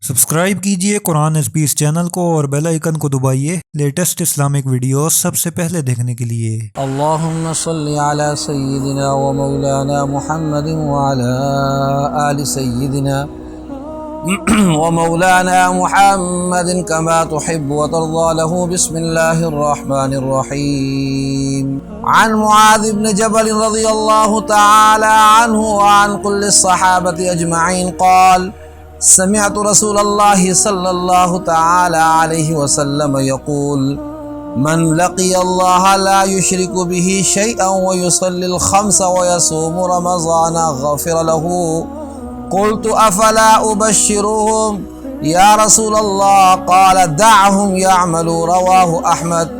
Subscribe کیجئے قرآن space channel کو اور بیل آئیکن کو دبائیے لیٹسٹ اسلامک ویڈیوز سب سے پہلے دیکھنے کے لیے۔ اللہم صلی علی سیدنا و مولانا محمد وعلی آل سیدنا و مولانا محمد کما تحب و ترضى له بسم اللہ الرحمن الرحیم۔ عن معاذ بن جبل رضی اللہ تعالی عنہ وعن كل الصحابة اجمعین قال سمعت رسول اللہ صلی اللہ تعالی علیہ وسلم یقول من لقی اللہ لا یشرک به شیئا ویصلی الخمس ویصوم رمضان غفر له قلت افلا ابشرهم یا رسول اللہ قال دعهم يعملوا رواه احمد۔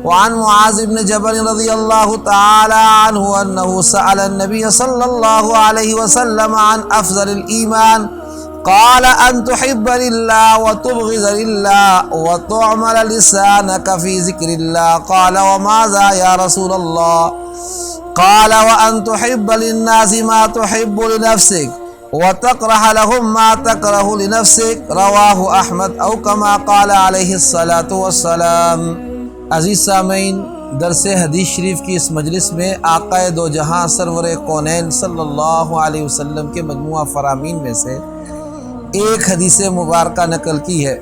وعن معاذ بن جبل رضی اللہ تعالی عنہ انه سأل النبي صلی اللہ علیہ وسلم عن افضل الایمان قال ان تحب لله وتبغض لله وتعمل لسانك في ذكر الله قال وماذا يا رسول الله قال وان تحب للناس ما تحب لنفسك وتكره لهم ما تكره لنفسك رواه احمد او كما قال عليه الصلاة والسلام۔ عزیز سامعین، درس حدیث شریف کی اس مجلس میں آقا دو جہاں سرور کونین صلی اللہ علیہ وسلم کے مجموعہ فرامین میں سے ایک حدیث مبارکہ نقل کی ہے۔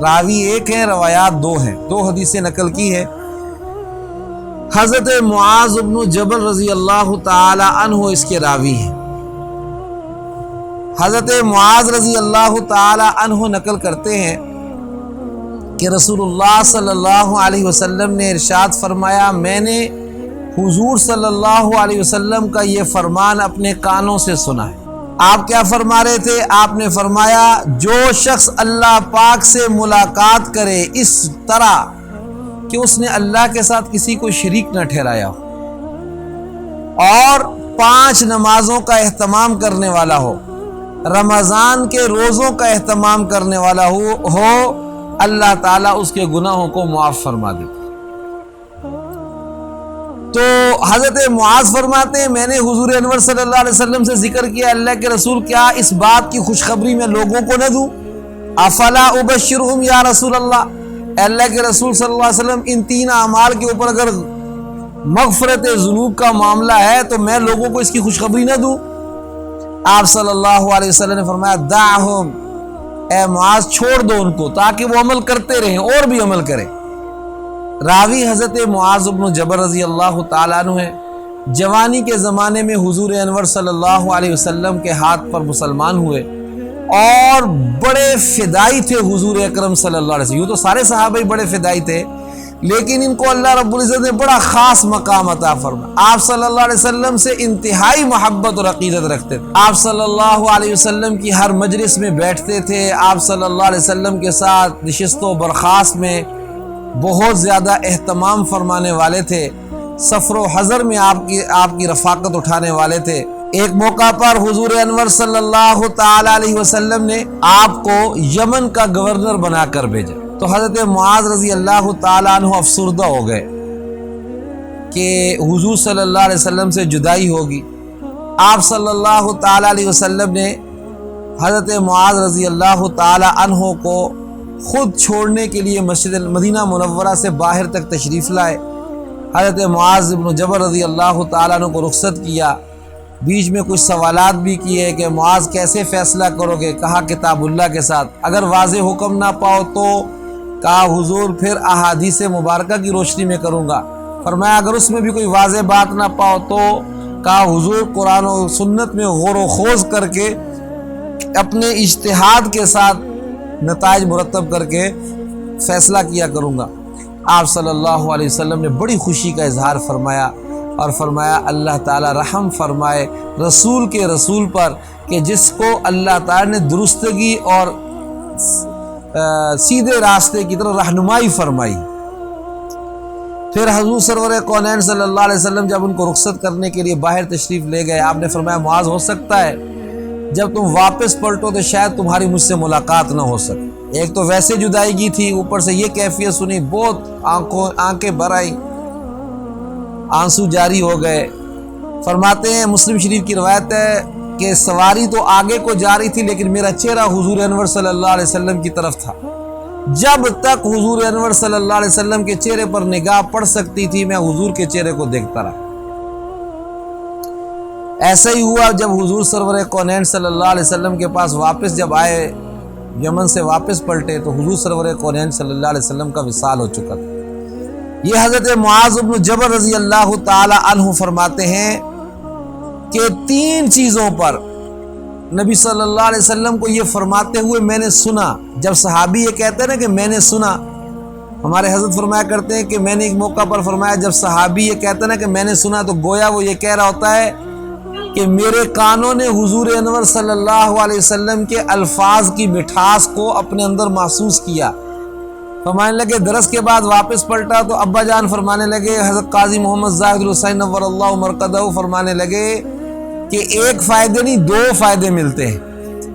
راوی ایک ہیں، روایات دو ہیں، دو حدیثیں نقل کی ہے۔ حضرت معاذ بن جبل رضی اللہ تعالی عنہ اس کے راوی ہیں۔ حضرت معاذ رضی اللہ تعالی عنہ نقل کرتے ہیں کہ رسول اللہ صلی اللہ علیہ وسلم نے ارشاد فرمایا، میں نے حضور صلی اللہ علیہ وسلم کا یہ فرمان اپنے کانوں سے سنا ہے۔ آپ کیا فرما رہے تھے؟ آپ نے فرمایا جو شخص اللہ پاک سے ملاقات کرے اس طرح کہ اس نے اللہ کے ساتھ کسی کو شریک نہ ٹھہرایا ہو اور 5 نمازوں کا اہتمام کرنے والا ہو، رمضان کے روزوں کا اہتمام کرنے والا ہو، اللہ تعالیٰ اس کے گناہوں کو معاف فرما دیتا۔ تو حضرت معاذ فرماتے ہیں میں نے حضور انور صلی اللہ علیہ وسلم سے ذکر کیا، اللہ کے رسول کیا اس بات کی خوشخبری میں لوگوں کو نہ دوں؟ افلا ابشرہم یا رسول اللہ کے رسول صلی اللہ علیہ وسلم ان 3 اعمال کے اوپر اگر مغفرت ذنوب کا معاملہ ہے تو میں لوگوں کو اس کی خوشخبری نہ دوں؟ آپ صلی اللہ علیہ وسلم نے فرمایا دعہم، اے معاذ چھوڑ دو ان کو تاکہ وہ عمل کرتے رہیں اور بھی عمل کریں۔ راوی حضرت معاذ بن جبل رضی اللہ تعالیٰ عنہ ہے، جوانی کے زمانے میں حضور انور صلی اللہ علیہ وسلم کے ہاتھ پر مسلمان ہوئے اور بڑے فدائی تھے حضور اکرم صلی اللہ علیہ وسلم۔ یوں تو سارے صحابہ ہی بڑے فدائی تھے، لیکن ان کو اللہ رب العزت نے بڑا خاص مقام عطا فرمایا۔ آپ صلی اللہ علیہ وسلم سے انتہائی محبت اور عقیدت رکھتے تھے، آپ صلی اللہ علیہ وسلم کی ہر مجلس میں بیٹھتے تھے، آپ صلی اللہ علیہ وسلم کے ساتھ نشست و برخاست میں بہت زیادہ اہتمام فرمانے والے تھے، سفر و حضر میں آپ کی رفاقت اٹھانے والے تھے۔ ایک موقع پر حضور انور صلی اللہ تعالی علیہ وسلم نے آپ کو یمن کا گورنر بنا کر بھیجا، تو حضرت معاذ رضی اللہ تعالی عنہ افسردہ ہو گئے کہ حضور صلی اللہ علیہ وسلم سے جدائی ہوگی۔ آپ صلی اللہ تعالی علیہ وسلم نے حضرت معاذ رضی اللہ تعالی عنہ کو خود چھوڑنے کے لیے مسجد مدینہ منورہ سے باہر تک تشریف لائے۔ حضرت معاذ بن جبل رضی اللہ تعالیٰ عنہ کو رخصت کیا، بیچ میں کچھ سوالات بھی کیے کہ معاذ کیسے فیصلہ کرو گے؟ کہا کتاب اللہ کے ساتھ، اگر واضح حکم نہ پاؤ تو کہا حضور پھر احادیث مبارکہ کی روشنی میں کروں گا۔ فرمایا اگر اس میں بھی کوئی واضح بات نہ پاؤ تو کہا حضور قرآن و سنت میں غور و خوض کر کے اپنے اجتہاد کے ساتھ نتائج مرتب کر کے فیصلہ کیا کروں گا۔ آپ صلی اللہ علیہ وسلم نے بڑی خوشی کا اظہار فرمایا اور فرمایا اللہ تعالیٰ رحم فرمائے رسول کے رسول پر کہ جس کو اللہ تعالیٰ نے درستگی اور سیدھے راستے کی طرف رہنمائی فرمائی۔ پھر حضور سرور کونین صلی اللہ علیہ وسلم جب ان کو رخصت کرنے کے لیے باہر تشریف لے گئے، آپ نے فرمایا معاذ ہو سکتا ہے جب تم واپس پلٹو تو شاید تمہاری مجھ سے ملاقات نہ ہو سکے۔ ایک تو ویسے جدائیگی تھی، اوپر سے یہ کیفیت سنی، بہت آنکھیں بھر آئیں، آنسو جاری ہو گئے۔ فرماتے ہیں مسلم شریف کی روایت ہے کہ سواری تو آگے کو جا رہی تھی لیکن میرا چہرہ حضور انور صلی اللہ علیہ وسلم کی طرف تھا. جب تک حضور انور صلی اللہ علیہ وسلم کے چہرے پر نگاہ پڑ سکتی تھی میں حضور کے چہرے کو دیکھتا رہا. ایسا ہی ہوا جب حضور سرور کونین صلی اللہ علیہ وسلم کے پاس واپس جب آئے، یمن سے واپس پلٹے، تو حضور سرور کونین صلی اللہ علیہ وسلم کا وصال ہو چکا تھا. یہ حضرت معاذ بن جبل رضی اللہ تعالی عنہ فرماتے ہیں کہ 3 چیزوں پر نبی صلی اللہ علیہ وسلم کو یہ فرماتے ہوئے میں نے سنا. جب صحابی یہ کہتے ہیں نا کہ میں نے سنا، ہمارے حضرت فرمایا کرتے ہیں کہ میں نے ایک موقع پر فرمایا جب صحابی یہ کہتے ہیں نا کہ میں نے سنا، تو گویا وہ یہ کہہ رہا ہوتا ہے کہ میرے کانوں نے حضور انور صلی اللہ علیہ وسلم کے الفاظ کی مٹھاس کو اپنے اندر محسوس کیا. فرمانے لگے درس کے بعد واپس پلٹا تو ابا جان فرمانے لگے، حضرت قاضی محمد زاہد الحسین نور اللہ مرقدہ فرمانے لگے کہ ایک فائدے نہیں 2 فائدے ملتے ہیں.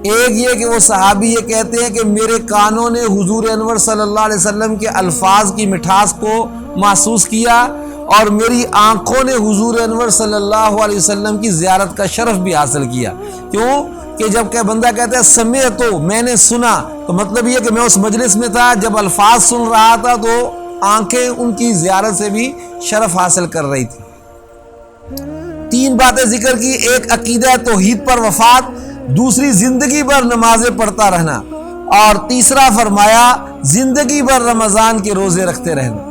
ایک یہ کہ وہ صحابی یہ کہتے ہیں کہ میرے کانوں نے حضور انور صلی اللہ علیہ وسلم کے الفاظ کی مٹھاس کو محسوس کیا، اور میری آنکھوں نے حضور انور صلی اللہ علیہ وسلم کی زیارت کا شرف بھی حاصل کیا. کیوں کہ جب کہ بندہ کہتا ہے سمعتو، میں نے سنا، تو مطلب یہ کہ میں اس مجلس میں تھا، جب الفاظ سن رہا تھا تو آنکھیں ان کی زیارت سے بھی شرف حاصل کر رہی تھی. 3 باتیں ذکر کی، ایک عقیدہ توحید پر وفات، دوسری زندگی بھر نمازیں پڑھتا رہنا، اور تیسرا فرمایا زندگی بھر رمضان کے روزے رکھتے رہنا.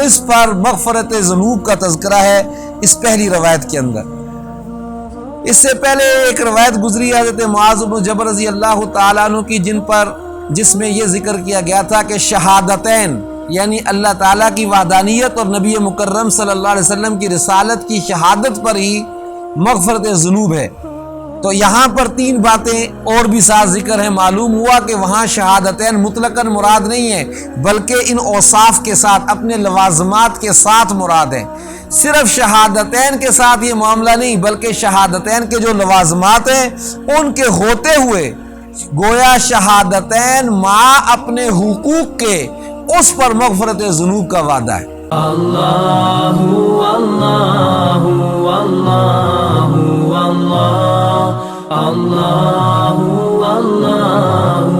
اس پر مغفرت ذنوب کا تذکرہ ہے اس پہلی روایت کے اندر. اس سے پہلے ایک روایت گزری حضرت معاذ بن جبل رضی اللہ تعالیٰ عنہ کی، جس میں یہ ذکر کیا گیا تھا کہ شہادتین یعنی اللہ تعالیٰ کی وحدانیت اور نبی مکرم صلی اللہ علیہ وسلم کی رسالت کی شہادت پر ہی مغفرت ذنوب ہے. تو یہاں پر 3 باتیں اور بھی ساتھ ذکر ہیں. معلوم ہوا کہ وہاں شہادتین مطلقاً مراد نہیں ہے، بلکہ ان اوصاف کے ساتھ، اپنے لوازمات کے ساتھ مراد ہے. صرف شہادتین کے ساتھ یہ معاملہ نہیں، بلکہ شہادتین کے جو لوازمات ہیں ان کے ہوتے ہوئے گویا شہادتین ماں اپنے حقوق کے اس پر مغفرت ذنوب کا وعدہ ہے. اللہ اللہ اللہ اللہ اللہ اللہ